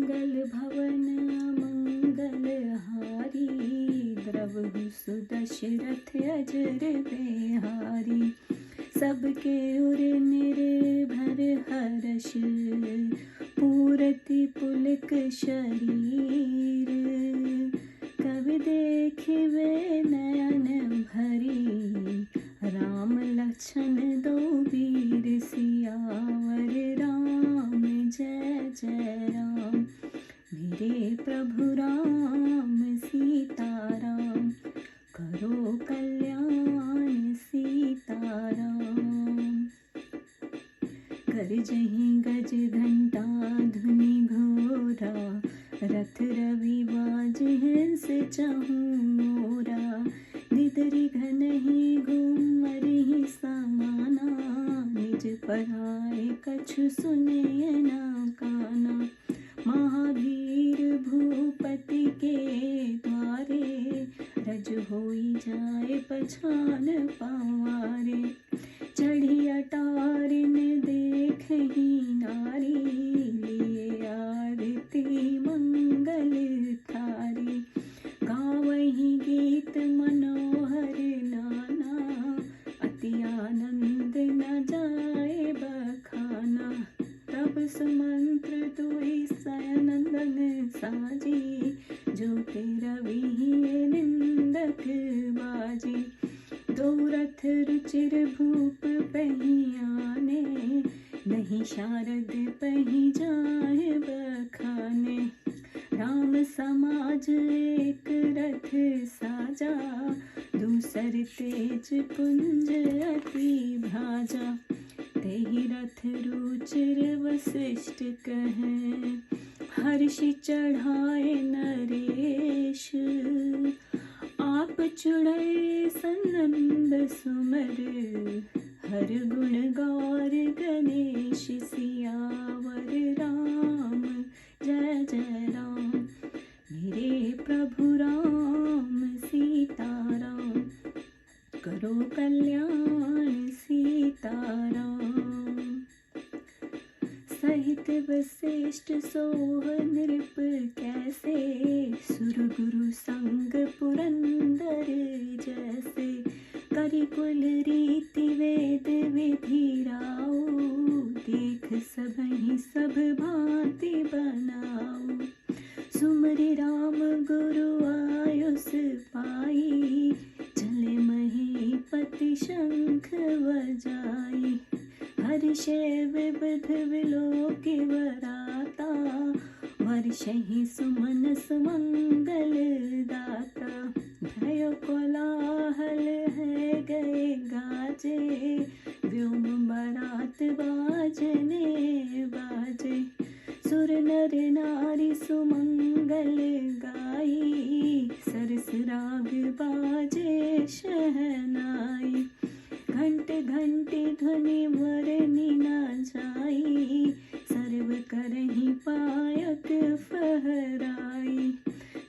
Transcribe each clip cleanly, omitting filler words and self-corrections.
मंगल भवन मंगल हारी, द्रवहु सुदशरथ अजर बिहारी। सबके उर निर्भर हर्ष, पूरति पुलक शरीर। कवि देखिवे नयन भरी, राम लक्षण दो वीर। सियावर राम जय जय राम, मेरे प्रभु राम सीताराम। करो कल्याण सीताराम। करजहीं गज घंटा धुनि घोरा, रथ रवि बाजहि से चहु ओरा। निदरि घनहि घुमरिहि समाना, निज पराए कछु सुने न काना। महावीर भूपति के द्वारे, रज होई जाए पछान पावारे। चढ़ी अटारिन देखहि नारी, लिए आरती मंगल थारी। गावहि गीत मनोहर नाना, अति आनंद न जाए बखाना। तब सुमंत्र दुई सयनंदन साजी, जो तेरा विहि निंदक बाजी। दो रथ रुचिर भूप पहियाने, नहीं शारद पहि जाए बखाने। राम समाज एक रथ साजा, दूसर तेज पुंज अति भाजा। तेहि रथ रुचिर वसिष्ठ कहें, हर्षि चढ़ाए नरेश। आप चढ़े सनंद सुमर, हर गुण गौर गणेश। सियावर राम जय जय राम, मेरे प्रभु राम सीताराम। करो कल्याण सीताराम। सहित वसिष्ठ सोह नृप कैसे, सुर गुरु संग पुरंदर जैसे। करि कुल रीति वेद विधि राओ, देख सबहि सब भांति बनाओ। सुमरि राम गुरु आयुष पाई, चले महीपति शंख बजाई। हर्षे विविध विलोकि वराता, वर्षहि सुमन सुमंगल दाता। भयो कोलाहल है गए गाजे, व्योम बरात बाजने बाजे। सुर नर नारी सुमंगल गाई, सरस राग बाजे शहनाई। घंट घंटी ध्वनि वरनि न जाई, सर्व करहि पायक फहराई।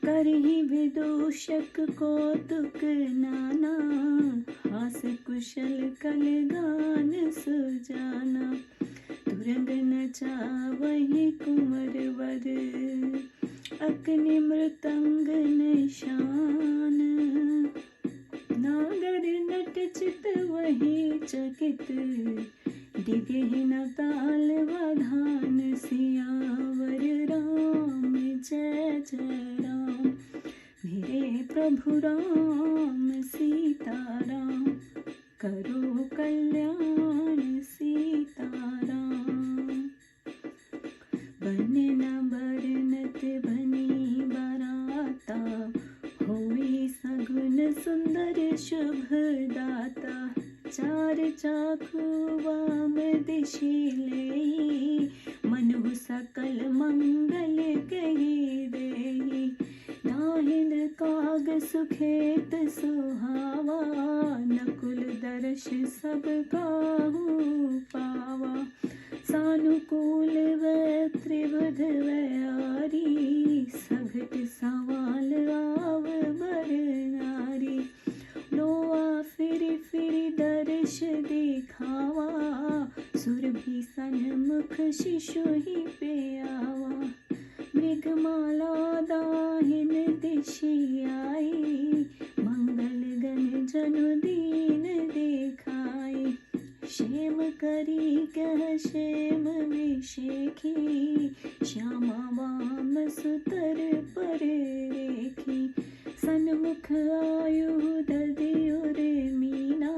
करहि विदूषक कौतुक नाना, हास कुशल कल गान सुजाना। तुरंग नचावहि कुंवर वर, अग्नि मृतंग निशान। नागर नट चित वही चकित, डिगहि न ताल बधान। सियावर राम जय जय राम, मेरे प्रभु राम सीताराम। करो कल्याण सीताराम। बने न बरनत बनी बराता, होई सगुन सुंदर शुभ दाता। चार चाखु वाम दिशि लेई, मनु सकल मंगल कही देई। दाहिन काग सुखेत सुहावा, नकुल दर्श सब काहू पावा। सानुकूल व त्रिवध व्यारी, सघट सवाल आव बर नारी। लोआ फिर फिर दर्श दिखावा, सुर भी सन्मुख शिशु ही पे आवा। मृग देखी, श्यामा वाम सुतर पर रेखी। सन्मुख आयु दधियुर मीना,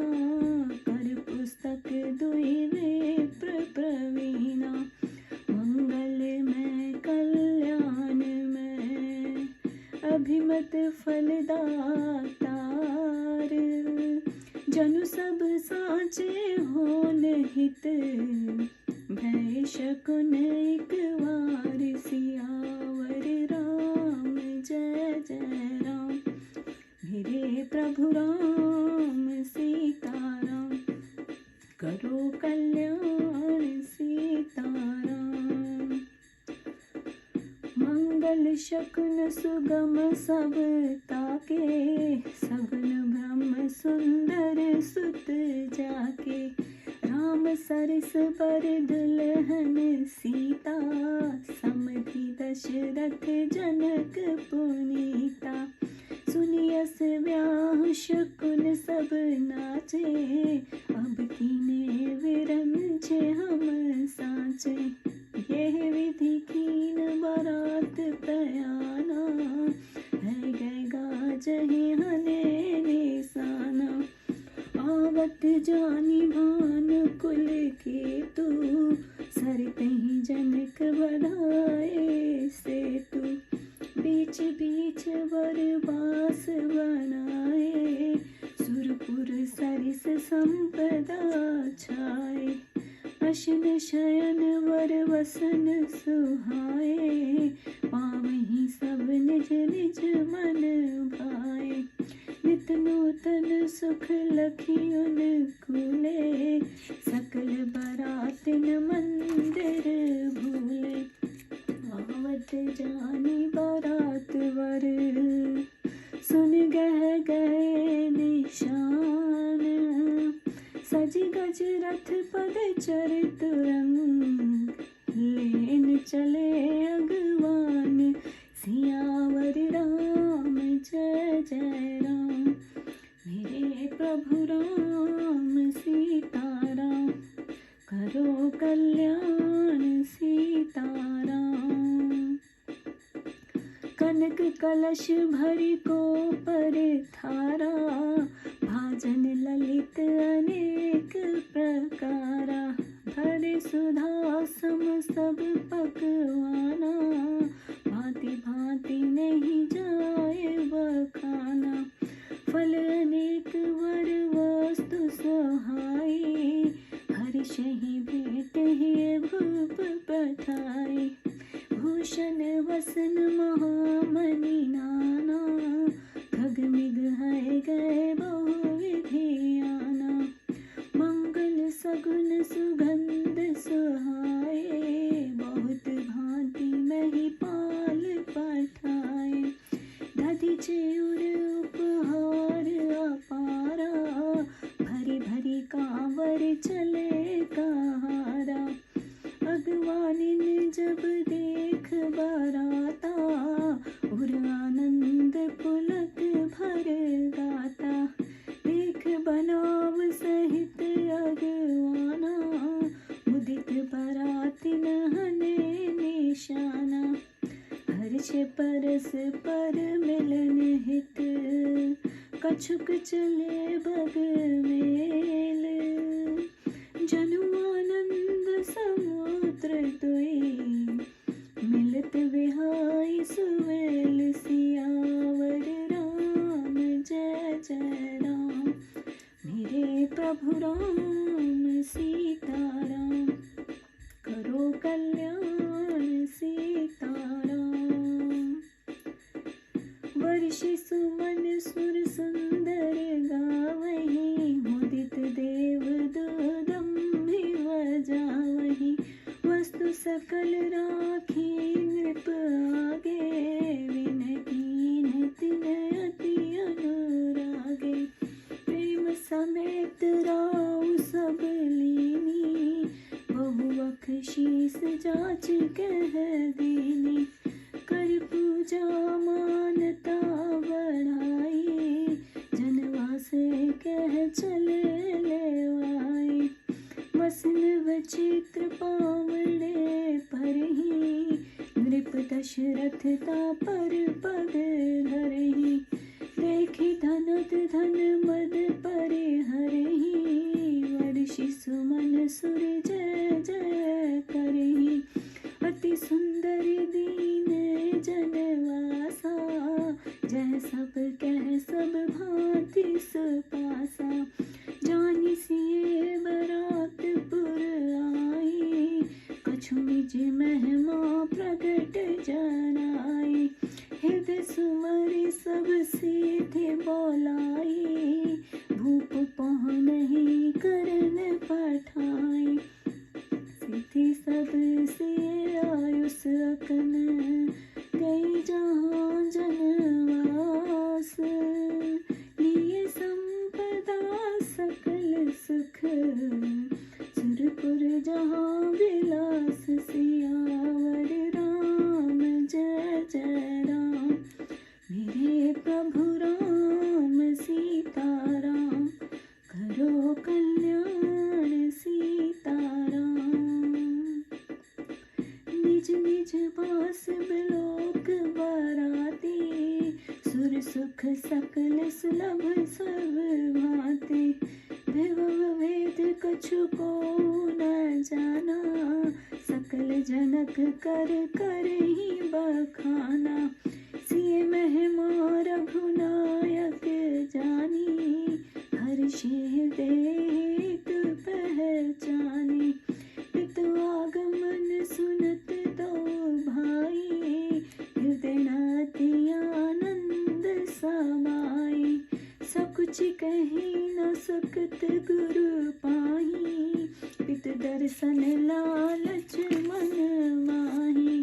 कर पुस्तक दुई विप्र प्रवीणा। मंगल में कल्याण में अभिमत फलदातार, जनु सब साचे होन हित, भय शकुन एक वार। सियावर राम जय जय राम, मेरे प्रभु राम सीताराम। करो कल्याण सीताराम। मंगल शकुन सुगम सब ताके, सगुन ब्रह्म सुंदर सुत जाके। राम सरस बर दुल्हन सीता, समधि दशरथ जनक पुनीता। सुनियस व्याह शकुन सब नाचे, अब कीने विरंचे हम साचे। यह विधि कीन बारात प्रयाना, है गए गाजहि हने निशाना। आवत जानी भान कुल के तू, सरतहि जनक बढ़ाए सेतु। बीच बीच बरबास बनाए, सुरपुर सरिस संपदा छाए। अशन शयन वर वसन सुहाए, पावहीं सब निज निज मन भाए। नित नूतन सुख लखियुन कूले, सकल बरातिन मंदिर भूले। आवत जानी बारात वर, सुन गह गए निशान। सज गज रथ पद चर तुरंग, लेन चले अगवान। सियावर राम जय जय राम, मेरे प्रभु राम सीताराम। करो कल्याण सीताराम। कनक कलश भरि को पर थारा, भाजन ललित अनेक प्रकारा। भरे सुधा सम सब पकवाना, भांति भांति नहीं जाए बखाना। फल अनेक वर वस्तु सहाई, हर्षहि भेंट ही भूप पठाई। भूषण वसन महामणि नाना, खग मिग है गए बहुविधियाना। मंगल सगुन सुगंध सुहाए, बहुत भांति महिपाल पठाए। दधि चिउर उपहार अपारा, भरी भरी कांवर चले कहारा। अगवानिन जब देख बराता, उर आनंद पुलक भर गाता। देख बनाव सहित अगवाना, उदित बरातिन हने निशाना। हर्ष परस पर मिलन हित, कछुक चले बग मेल। जनु आनंद समुद्र दुई, मिलत विहाई सुवेल। सियावर राम जय जय राम, मेरे प्रभु राम सीताराम। करो कल्याण सीताराम। वर्षि सुमन सुर सुंदर गावहीं, मुदित देव दुदम्भि बजावहीं। वस्तु सकल राखी नृप आगे, विनय कीन्ह तिन अति अनुरागे। प्रेम समेत राउ सब लीनी, बहुवख शीस जाच कह दीनी। कर पूजा मानता बढ़ाई, जनवा से कह चले लेवाई। वसन वचित्र पावड़े पर दशरथ तापर पग धरहि, देखि धनुत धन मद परिहरहि, वर्षि सुमन सुर जय जय करहि, अति सुंदर दीन जनवासा, जह सब कह सब भांति सुपासा, जानि सिए बरातपुर आई, कछु निज महिमा प्रगट जनाई, हृदय सुमरि सब सीधे बोलाई, भूप पहुँचहि करन पठाई, सिद्धि सब से आयुष अकन, गई जहाँ जनवास, लिए संपदा सकल सुख, सुरपुर जहाँ विलास, सियावर राम जय जय राम, मेरे प्रभु राम सीताराम, करो कल्याण सीताराम, निज निज बास बिलोक बराती, सुर सुख सकल सुलभ सब भांति, विभव वेद कछु को न जाना, सकल जनक कर कर ही बखाना, सिय महिमा रघुनायक जानी, हर्षि हृदय पहचानी, पितु आगमन सुनत तो भाई, हृदय नाति आनंद समाई, सकुच कही न सकत गुरु पाही, पितु दर्शन लालच मन माही,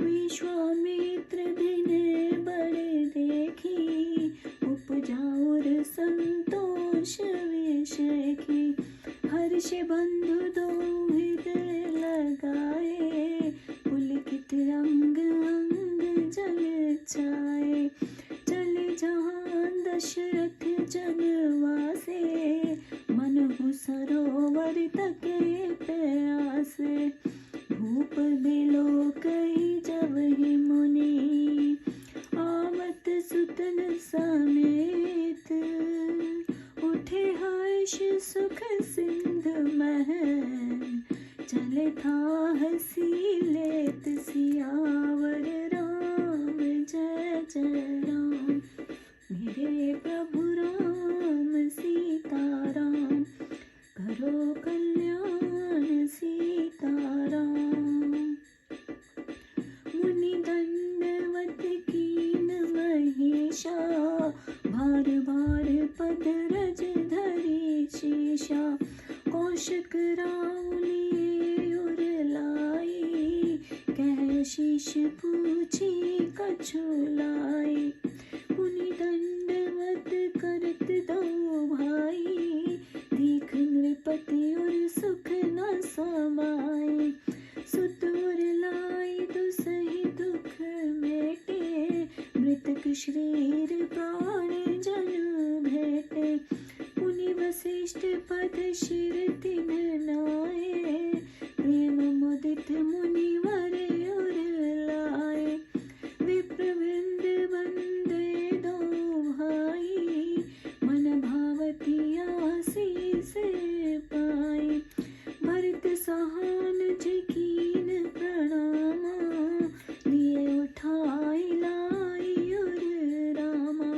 विश्वामित्र बिन बड़े देखी, उपजाउर संतोष विषेखी, हर्ष बंधु दो हृदय लगाए, पुलकित अंग अंग जल छाए, चले जहाँ दशरथ जनवासे, मनहु सरोवर तके प्यासे, भूप बिलोकहि जबहि मुनि, आवत सुतन समेत, उठे हर्ष सुख सिंधु मह, चले था हसी लेत, सियावर राम जय जय राम, मेरे प्रभु राम सीताराम, करो कल्याण सीताराम, मुनि दंडवत कीन महेशा, भार भार पद रज धरि शीशा, कौशिक राउली उर लाई, कह शीश पूछी कछु लाई, मुनि दंडवत करत दो भाई, देख नृपति और सुख न समाई, सुत उर लाई दुसहि दुख मेटे, मृतक शरीर प्राण जन भेटे, मुनि वशिष्ठ पद शिर तिन नाए, प्रेम मुदित मुनि वर उर लाए, विप्रवृंद वंदे दो भाई, मन भावती आशीष पाई, भरत सहानुज कीन प्रणामा, लिए उठाई लाई उर रामा,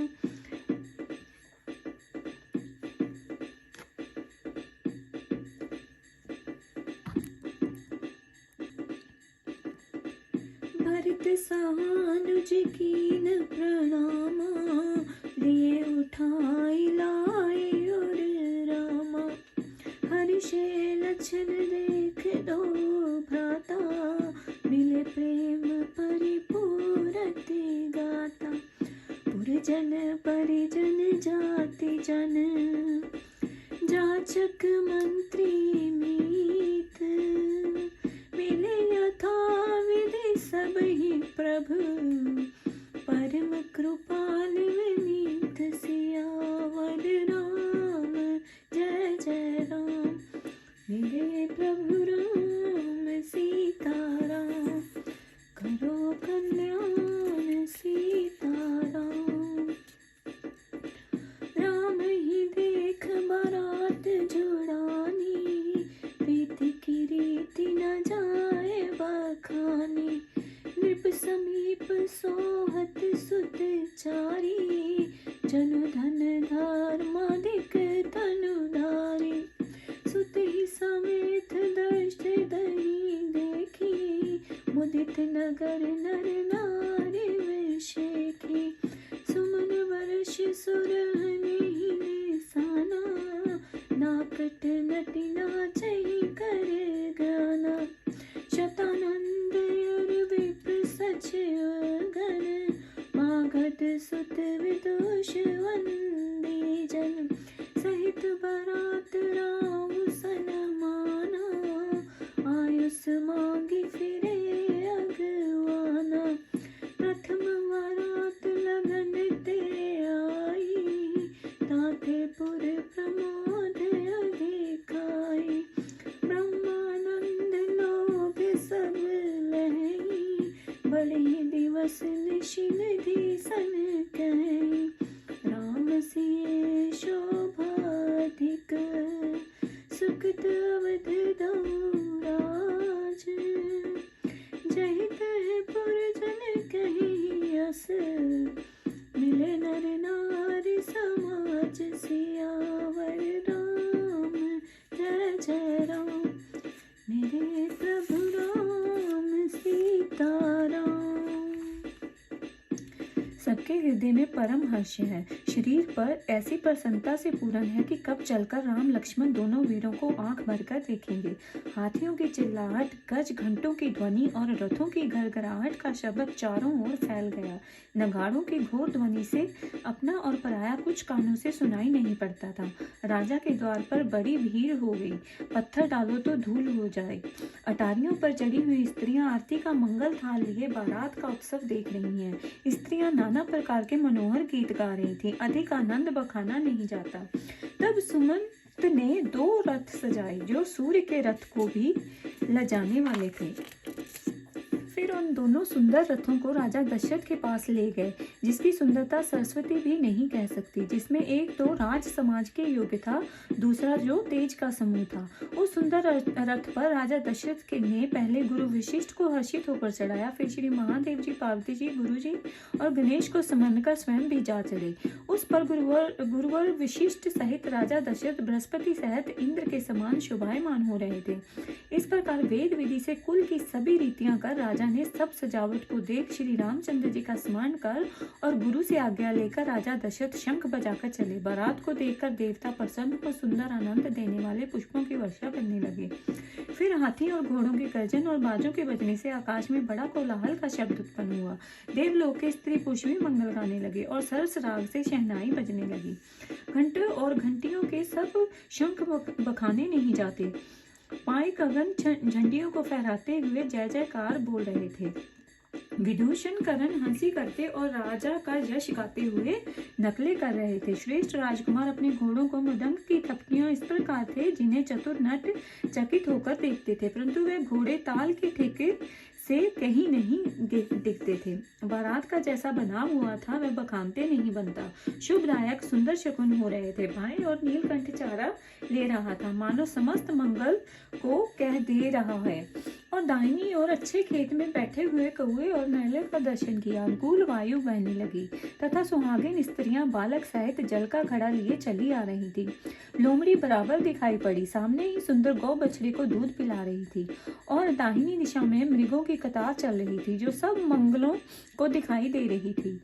भरत सहानुज कीन प्रणामा, लिए उठाई लाई उर रामा, हर्षे लक्षण देख दो भ्राता, मिले प्रेम परिपूरत गाता, पुरजन परिजन जाति जन, जाचक मंत्री मीत, मिले यथा विधि सब ही प्रभु, परम कृपाल विनीत, सियावर राम जय जय राम, मेरे प्रभु राम सीताराम, करो कल्याण बखाने, नृप समीप सोहत सुत चारी, जनु धन धर्माधिक तनुधारी, सुत ही समेत दर्श दही देखी, मुदित नगर नर नारी विषेखी, सुमन वर्ष सुरहने ही निशाना, नाकट नटी नाचही कर गाना, शतानंद और विप्र सचिवगण, मागध सुत विदुष वंदी जन, सहित बरात राम सनमाना, आयुष मांगी फिरे अगवाना, प्रथम बरात लगन ते आई, ताते पुर प्रमोद अधिकाई, ब्रह्मानंद लोग सब लहई, बड़े दिवस निशिनिधि सन कहीं, राम सिए शोभाधिक, सुखद अवध दौराज, जहित पुरजन कहीं यस, मिले नर नारी समाज, सियावर राम जय जय राम, मेरे प्रभु राम सीताराम। सबके हृदय में परम हर्ष है, शरीर पर ऐसी प्रसन्नता से पूर्ण है कि कब चलकर राम लक्ष्मण दोनों वीरों को आंख भरकर देखेंगे। हाथियों की चिल्लाहट, गज घंटों की ध्वनि और रथों की घरघराहट का शब्द चारों ओर फैल गया। नगाड़ों की घोर ध्वनि से अपना और पराया कुछ कानों से सुनाई नहीं पड़ता था। राजा के द्वार पर बड़ी भीड़ हो गई, पत्थर डालो तो धूल हो जाए। अटारियों पर चढ़ी हुई स्त्रियां आरती का मंगल थाल लिए बारात का उत्सव देख रही हैं। स्त्रियां नाना प्रकार के मनोहर गीत गा रही थी, अधिक आनंद बखाना नहीं जाता। तब सुमंत ने 2 रथ सजाए जो सूर्य के रथ को भी लजाने वाले थे। फिर उन दोनों सुंदर रथों को राजा दशरथ के पास ले गए, जिसकी सुंदरता सरस्वती भी नहीं कह सकती, जिसमें एक तो राज समाज के योग्य था, दूसरा जो तेज का समूह था। उस सुंदर रथ पर राजा दशरथ के ने पहले गुरु वशिष्ठ को हर्षित होकर चढ़ाया, फिर श्री महादेव जी, पार्वती जी, गुरु जी और गणेश को समन कर स्वयं भी जा चढ़े। उस पर गुरुवर वशिष्ठ सहित राजा दशरथ बृहस्पति सहित इंद्र के समान शोभायमान हो रहे थे। इस प्रकार वेद विधि से कुल की सभी रीतियां कर राजा ने सब सजावट को देख श्री रामचंद्र जी का स्मरण कर और गुरु से आज्ञा लेकर राजा दशरथ शंख बजाकर चले। बारात को देखकर देवता प्रसन्न और सुंदर आनंद देने वाले पुष्पों की वर्षा करने लगे। फिर हाथी और घोड़ों के गर्जन और बाजों के बजने से आकाश में बड़ा कोलाहल का शब्द उत्पन्न हुआ। देवलोक के स्त्री पुरुष भी मंगल गाने लगे और सरस राग से शहनाई बजने लगी। घंटों और घंटियों के सब शंख बखाने नहीं जाते। पाई गगन झंडियों को फहराते हुए जय जयकार बोल रहे थे। विदूषण करण हंसी करते और राजा का यश गाते हुए नकले कर रहे थे। श्रेष्ठ राजकुमार अपने घोड़ों को मृदंग की थपकियां इस प्रकार थे जिन्हें चतुर नट चकित होकर देखते थे, परंतु वे घोड़े ताल के ठेके से कहीं नहीं दिखते थे। बारात का जैसा बनाव हुआ था वह बखानते नहीं बनता। शुभदायक सुंदर शकुन हो रहे थे। भाई और नीलकंठ चारा ले रहा था, मानो समस्त मंगल को कह दे रहा है। और दाहिनी ओर अच्छे खेत में बैठे हुए कौवे और नैले का दर्शन किया। अनुकूल वायु बहने लगी तथा सुहागिन स्त्रियां बालक सहित जल का घड़ा लिए चली आ रही थी। लोमड़ी बराबर दिखाई पड़ी, सामने ही सुंदर गौ बछड़े को दूध पिला रही थी और दाहिनी दिशा में मृगों की कतार चल रही थी जो सब मंगलों को दिखाई दे रही थी।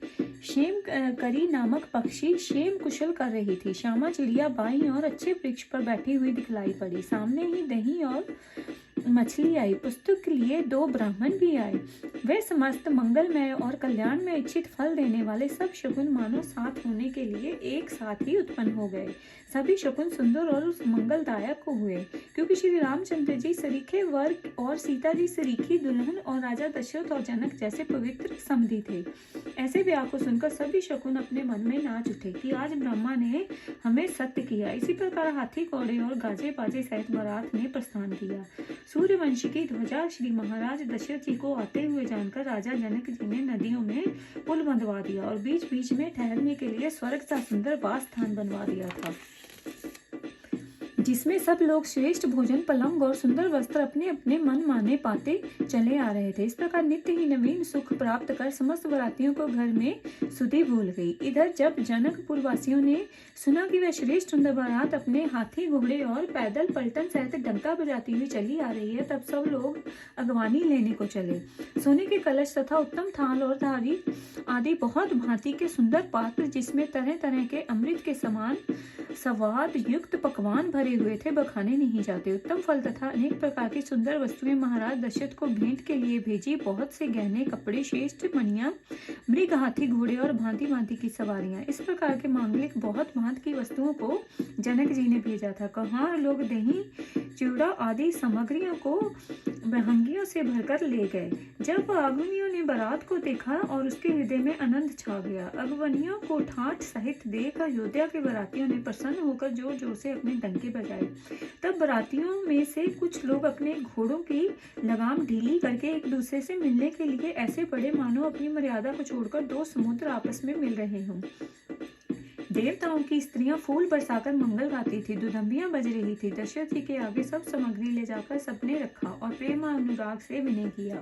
शेम करी नामक पक्षी शेम कुशल कर रही थी। श्यामा चिड़िया बाईं और अच्छे वृक्ष पर बैठी हुई दिखलाई पड़ी। सामने ही दही और मछली आई। पुस्तक के लिए 2 ब्राह्मण भी आए। वे समस्त मंगलमय और कल्याण में इच्छित फल देने वाले सब शकुन मानो साथ होने के लिए एक साथ ही उत्पन्न हो गए। सभी शकुन सुंदर और मंगलदायक हुए, क्योंकि श्री रामचंद्र जी सरीखे वर और सीता जी सरीखी दुल्हन और राजा दशरथ और जनक जैसे पवित्र समधी थे। ऐसे ब्याह को सुनकर सभी शकुन अपने मन में नाच उठे कि आज ब्रह्मा ने हमें सत्य किया। इसी प्रकार हाथी घोड़े और गाजे बाजे सहित बारात ने प्रस्थान किया। सूर्यवंशी की ध्वजा श्री महाराज दशरथ जी को आते हुए जानकर राजा जनक जी ने नदियों में पुल बंधवा दिया और बीच बीच में ठहरने के लिए स्वर्ग सा सुंदर वास स्थान बनवा दिया था। जिसमें सब लोग श्रेष्ठ भोजन, पलंग और सुंदर वस्त्र अपने अपने मन माने पाते चले आ रहे थे। इस प्रकार नित्य ही नवीन सुख प्राप्त कर समस्त बरातियों को घर में सुधि भूल गई। इधर जब जनकपुर वासियों ने सुना कि वह श्रेष्ठ सुंदर बारात अपने हाथी, घोड़े और पैदल पलटन सहित डंका बजाती हुई चली आ रही है, तब सब लोग अगवानी लेने को चले। सोने के कलश तथा उत्तम थाल और धारी आदि बहुत भांति के सुंदर पात्र, जिसमें तरह तरह के अमृत के समान स्वाद युक्त पकवान भरे हुए थे, बखाने नहीं जाते। उत्तम फल तथा अनेक प्रकार की सुंदर वस्तुएं महाराज दशरथ को भेंट के लिए भेजी। बहुत से गहने, कपड़े, श्रेष्ठ मणियां, मृग, हाथी, घोड़े और भांति भांति की सवारियां, इस प्रकार के मांगलिक बहुत भांति की वस्तुओं को जनक जी ने भेजा था। कहार लोग दही, चिवड़ा आदि सामग्रियों को महंगियों से भरकर ले गए। जब आगमनियों ने बारात को देखा और उसके हृदय में आनंद छा गया। अगवनियों को ठाठ सहित देख अयोध्या के बारातियों ने प्रसन्न होकर जोर जोर से अपने डंके बजाए। तब बारातियों में से कुछ लोग अपने घोड़ों की लगाम ढीली करके एक दूसरे से मिलने के लिए ऐसे पड़े मानो अपनी मर्यादा को छोड़कर दो समुद्र आपस में मिल रहे हों। देवताओं की स्त्रियां फूल बरसाकर मंगल गाती थी, दुदंबियां बज रही थी। दशरथ जी के आगे सब सामग्री ले जाकर सबने रखा और प्रेम अनुराग से विनय किया।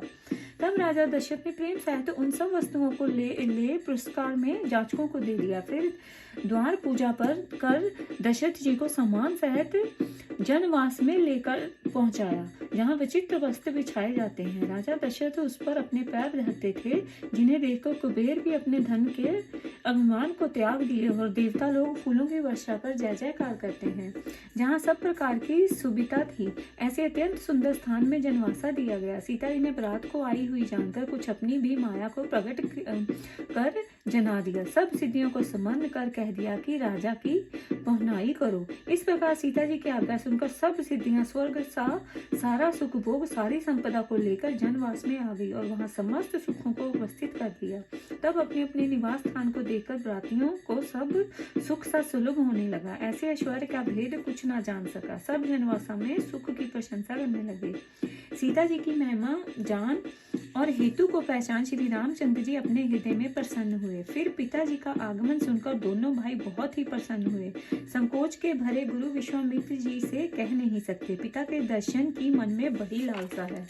तब राजा दशरथ ने प्रेम सहित उन सब वस्तुओं को ले पुरस्कार में जाचकों को दे दिया। फिर द्वार पूजा पर कर दशरथ जी को सम्मान सहित जनवास में लेकर पहुंचाया, जहां विचित्र वस्त्र बिछाए जाते हैं। राजा दशरथ उस पर अपने पैर धरते थे, जिन्हें देखकर कुबेर भी अपने धन के अभिमान को त्याग दिए और देवता लोग फूलों की वर्षा कर जय जयकार करते हैं। जहाँ सब प्रकार की सुविधा थी, ऐसे अत्यंत सुंदर स्थान में जनवासा दिया गया। सीता जी ने बरात को आई हुई जानकर कुछ अपनी भी माया को प्रकट कर जना दिया। सब सिद्धियों को समन कर कह दिया कि राजा की पहुनाई करो। इस प्रकार सीता जी की आज्ञा सुनकर सब सिद्धियां स्वर्ग सारा सुख भोग, सारी संपदा को लेकर जनवास में आ गई और वहां समस्त सुखों को उपस्थित कर दिया। तब अपने अपने निवास स्थान को देखकर बरातियों को सब सुख सा सुलभ होने लगा। ऐसे ऐश्वर्य का भेद कुछ ना जान सका। सब जनवासा में सुख की प्रशंसा करने लगे। सीता जी की महिमा जान और हेतु को पहचान श्री रामचंद्र जी अपने हृदय में प्रसन्न हुए। फिर पिताजी का आगमन सुनकर दोनों भाई बहुत ही प्रसन्न हुए। संकोच के भरे गुरु विश्वामित्र जी से कह नहीं सकते, पिता के दर्शन की मन में बड़ी लालसा है।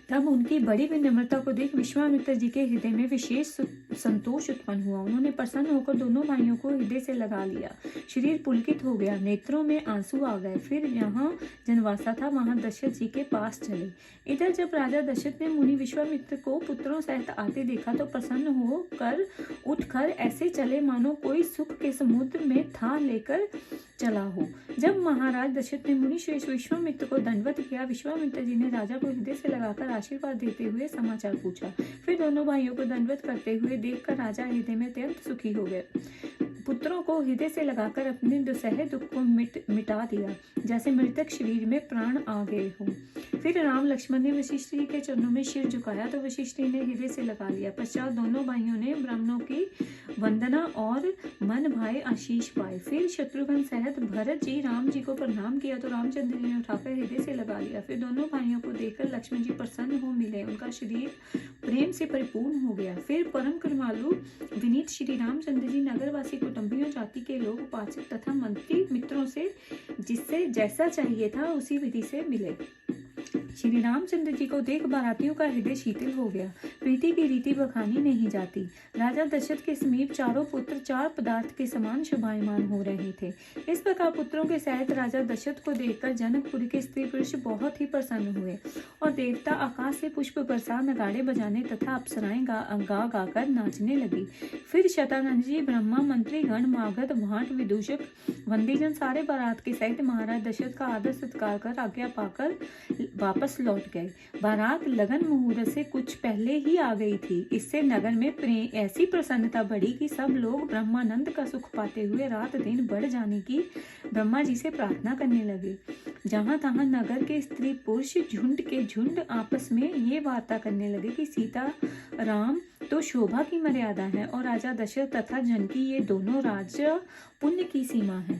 तब उनकी बड़ी विनम्रता को देख विश्वामित्र जी के हृदय में विशेष संतोष उत्पन्न हुआ। उन्होंने प्रसन्न होकर दोनों भाइयों को हृदय से लगा लिया। शरीर पुलकित हो गया, नेत्रों में आंसू आ गए। फिर यहाँ जनवासा था, वहां दशरथ जी के पास चले। इधर जब राजा दशरथ ने मुनि विश्वामित्र को पुत्रों सहित आते देखा तो प्रसन्न होकर उठकर ऐसे चले मानो कोई सुख के समुद्र में था लेकर चला हो। जब महाराज दशरथ ने मुनि श्रेष्ठ विश्वामित्र को दंडवत किया, विश्वामित्र जी ने राजा को हृदय से लगाकर आशीर्वाद देते हुए समाचार पूछा। फिर दोनों भाइयों को दंडवत करते हुए देखकर राजा हृदय में अत्यंत सुखी हो गए। पुत्रों को हृदय से लगाकर अपने दुसह दुख को मिटा दिया, जैसे मृतक शरीर में प्राण आ गए हों। फिर राम लक्ष्मण ने वशिष्ठ जी के चरणों में सिर झुकाया तो वशिष्ठ जी ने हृदय से लगा लिया। पश्चात दोनों भाइयों ने ब्राह्मणों की वंदना और मन भाई आशीष पाए। फिर शत्रुघ्न सहित भरत जी राम जी को प्रणाम किया तो रामचंद्र जी ने उठाकर हृदय से लगा लिया। फिर दोनों भाइयों को देखकर लक्ष्मण जी प्रसन्न हो मिले, उनका शरीर प्रेम से परिपूर्ण हो गया। फिर परम कृपालु विनीत श्री रामचंद्र जी नगरवासी कुटुंबियों, जाति के लोग, पाचक तथा मंत्री मित्रों से जिससे जैसा चाहिए था उसी विधि से मिले। श्री रामचंद्र जी को देख बारातियों का हृदय शीतल हो गया। प्रीति की रीति बखानी नहीं जाती। राजा दशरथ के समीप चारों पुत्र चार पदार्थ के समान शोभायमान हो रहे थे। इस प्रकार पुत्रों के सहित राजा दशरथ को देखकर जनकपुर के स्त्री पुरुष बहुत ही प्रसन्न हुए और देवता आकाश से पुष्प बरसा, नगाड़े बजाने तथा अप्सराएं गा गाकर नाचने लगी। फिर शतानंद जी, ब्रह्मा, मंत्री गण, मागध, भाट, विदूषक, वंदीजन सारे बारात के सहित महाराज दशरथ का आदर सत्कार कर आज्ञा पाकर वापस लौट गए। बारात लगन मुहूर्त से कुछ पहले ही आ गई थी। इससे नगर में ऐसी प्रसन्नता बढ़ी कि सब लोग ब्रह्मानंद का सुख पाते हुए रात दिन बढ़ जाने की ब्रह्मा जी से प्रार्थना करने लगे। जहां तहां नगर के स्त्री पुरुष झुंड के झुंड आपस में ये वार्ता करने लगे कि सीता राम तो शोभा की मर्यादा है और राजा दशरथ तथा जनकी ये दोनों राजा पुण्य की सीमा है।